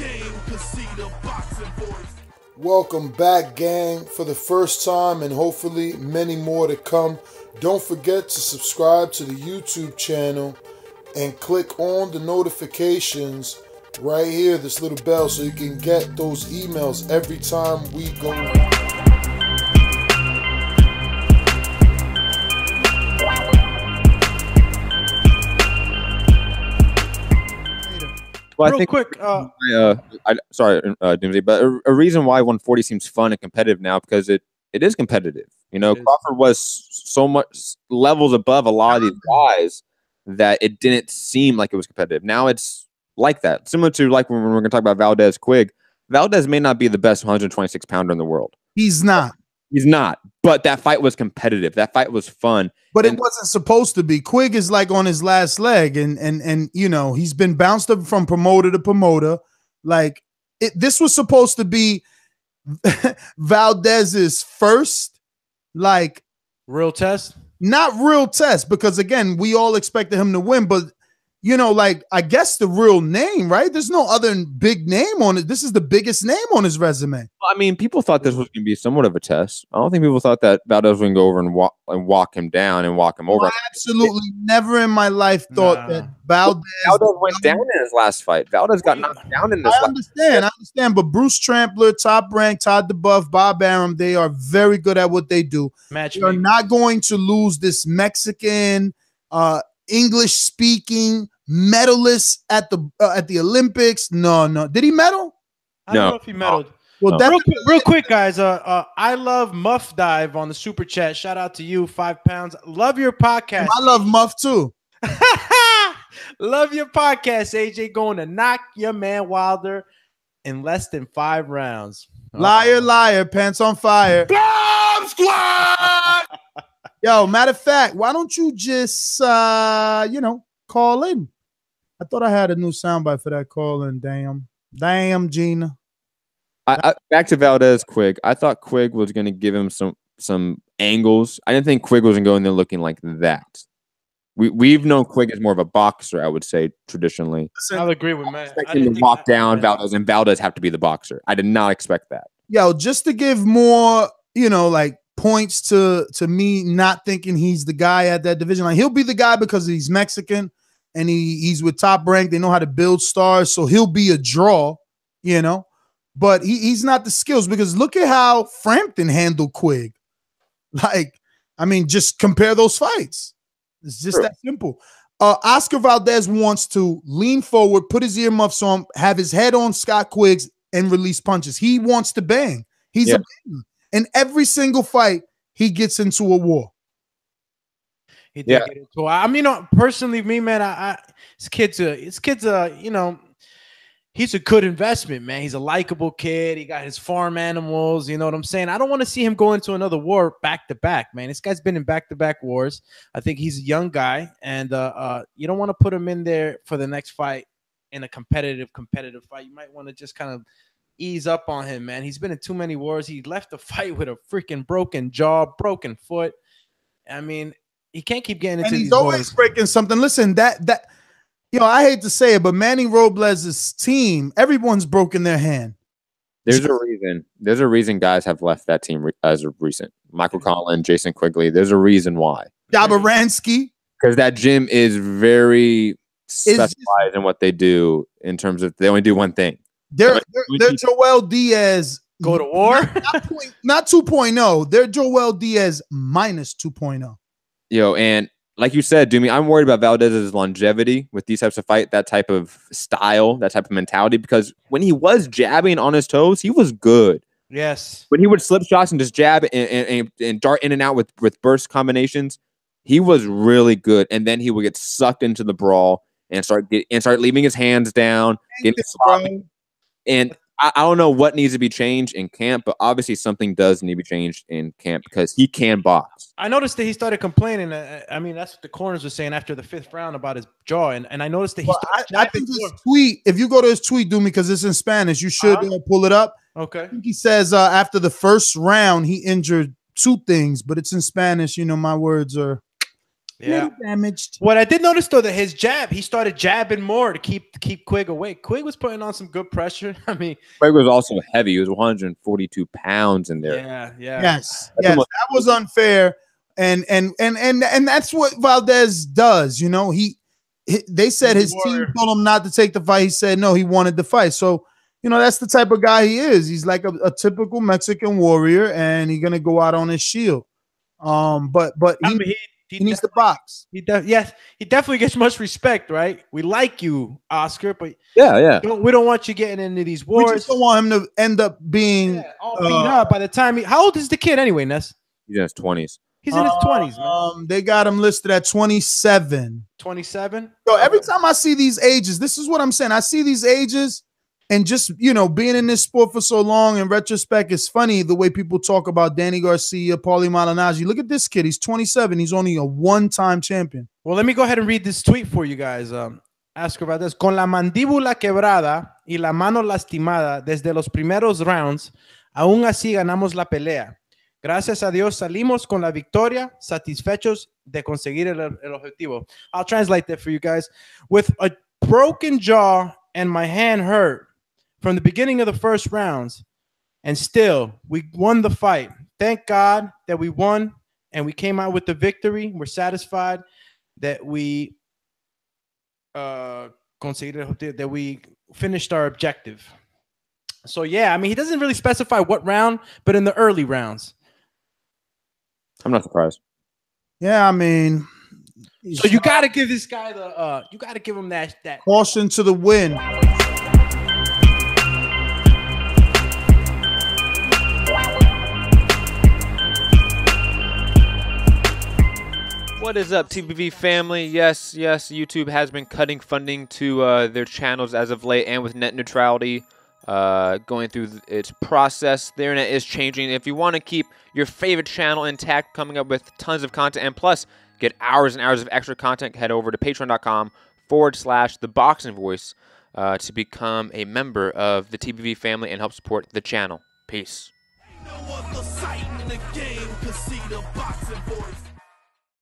game, cause see the boxing voice. Welcome back, gang, for the first time and hopefully many more to come. Don't forget to subscribe to the YouTube channel and click on the notifications right here, this little bell, so you can get those emails every time we go. Well, Real quick, sorry, Doomsday, but a reason why 140 seems fun and competitive now, because it is competitive. You know, Crawford was so much levels above a lot of these guys that it didn't seem like it was competitive. Now it's like that, similar to like when we're going to talk about Valdez, Quigg. Valdez may not be the best 126 pounder in the world. He's not. He's not. But that fight was competitive. That fight was fun. But it wasn't supposed to be. Quigg is like on his last leg, and you know, he's been bounced up from promoter to promoter. Like this was supposed to be Valdez's first, like, real test. Not real test, because again, we all expected him to win, but you know, like, I guess the real name, right? There's no other big name on it. This is the biggest name on his resume. Well, I mean, people thought this was going to be somewhat of a test. I don't think people thought that Valdez was going to go over and walk him down and walk him over. I absolutely never in my life thought that Valdez went down in his last fight. Valdez got knocked down in this I understand, but Bruce Trampler, Top Rank, Todd DeBuff, Bob Arum, they are very good at what they do. You're not going to lose this Mexican, English-speaking medalist at the Olympics. No. Did he medal? I don't know if he medaled. Well, real quick, guys. I love Muff Dive on the super chat. Shout out to you, 5 pounds. Love your podcast. I love Muff too. Love your podcast, AJ. Going to knock your man Wilder in less than 5 rounds. Liar, liar, pants on fire. Bomb squad. Yo, matter of fact, why don't you just you know, call in? I thought I had a new soundbite for that call in. Damn, Gina. Back to Valdez, Quigg. I thought Quigg was going to give him some angles. I didn't think Quigg was going to go in there looking like that. We've known Quigg as more of a boxer, I would say, traditionally. I'll agree with Matt. I didn't to walk down Valdez, and Valdez have to be the boxer. I did not expect that. Yo, just to give more, you know, like, points to me not thinking he's the guy at that division. Like, he'll be the guy because he's Mexican and he's with Top Rank. They know how to build stars, so he'll be a draw, you know. But he's not the skills, because look at how Frampton handled Quigg. Like, I mean, just compare those fights. It's just that simple. Oscar Valdez wants to lean forward, put his earmuffs on, have his head on Scott Quigg's, and release punches. He wants to bang. He's a banger. In every single fight, he gets into a war. He did get into. I mean, personally, me, man, this kid's you know, he's a good investment, man. He's a likable kid. He got his farm animals. You know what I'm saying? I don't want to see him go into another war back to back, man. This guy's been in back-to-back wars. I think he's a young guy, and you don't want to put him in there for the next fight in a competitive fight. You might want to just kind of ease up on him, man. He's been in too many wars. He left the fight with a freaking broken jaw, broken foot. I mean, he can't keep getting into these always wars. Breaking something. Listen, that you know, I hate to say it, but Manny Robles' team, everyone's broken their hand. There's a reason. There's a reason guys have left that team as of recent. Michael Collin, Jason Quigley. There's a reason why. Jabaransky. Because that gym is very specialized in what they do in terms of they only do one thing. They're Joel Diaz. Go to war? Not 2.0. They're Joel Diaz minus 2.0. Yo, and like you said, Doomy, I'm worried about Valdez's longevity with these types of fight, that type of style, that type of mentality, because when he was jabbing on his toes, he was good. Yes. When he would slip shots and just jab and dart in and out with burst combinations, he was really good. And then he would get sucked into the brawl and start leaving his hands down, getting sloppy. And I don't know what needs to be changed in camp, but obviously something does need to be changed in camp because he can box. I noticed that he started complaining. I mean, that's what the corners were saying after the 5th round about his jaw. And I noticed that I think his tweet, if you go to his tweet, Doomy, because it's in Spanish, you should pull it up. Okay. I think he says after the 1st round, he injured 2 things, but it's in Spanish. You know, my words are little damaged. What I did notice though, that his jab, he started jabbing more to keep Quigg away. Quigg was putting on some good pressure. I mean, Quigg was also heavy. He was 142 pounds in there. Yeah. Yes, that was unfair, and that's what Valdez does. You know, they said his team told him not to take the fight. He said no, he wanted the fight. So, you know, that's the type of guy he is. He's like a typical Mexican warrior, and he's gonna go out on his shield. But he needs to box. He definitely gets much respect, right? We like you, Oscar, but we don't want you getting into these wars. We just don't want him to end up being all beat up by the time how old is the kid anyway, Ness? He's in his 20s. He's in his 20s, man. They got him listed at 27. 27? So every time I see these ages, this is what I'm saying. I see these ages, and just, you know, being in this sport for so long, in retrospect, it's funny the way people talk about Danny Garcia, Paulie Malignaggi. Look at this kid. He's 27. He's only a one-time champion. Well, let me go ahead and read this tweet for you guys. Ask about this. Con la mandíbula quebrada y la mano lastimada desde los primeros rounds, aún así ganamos la pelea. Gracias a Dios salimos con la victoria, satisfechos de conseguir el objetivo. I'll translate that for you guys. With a broken jaw and my hand hurt from the beginning of the first rounds, and still we won the fight. Thank God that we won and we came out with the victory. We're satisfied that we that we finished our objective. So yeah, I mean, he doesn't really specify what round, but in the early rounds. I'm not surprised. Yeah, I mean, so you got to give this guy the you got to give him that caution to the wind. What is up, TBV family? Yes, YouTube has been cutting funding to their channels as of late, and with net neutrality going through its process, the internet is changing. If you want to keep your favorite channel intact, coming up with tons of content, and plus get hours and hours of extra content, head over to patreon.com/ThaBoxingVoice to become a member of the TBV family and help support the channel. Peace. No other sight in the game could see the boxing voice.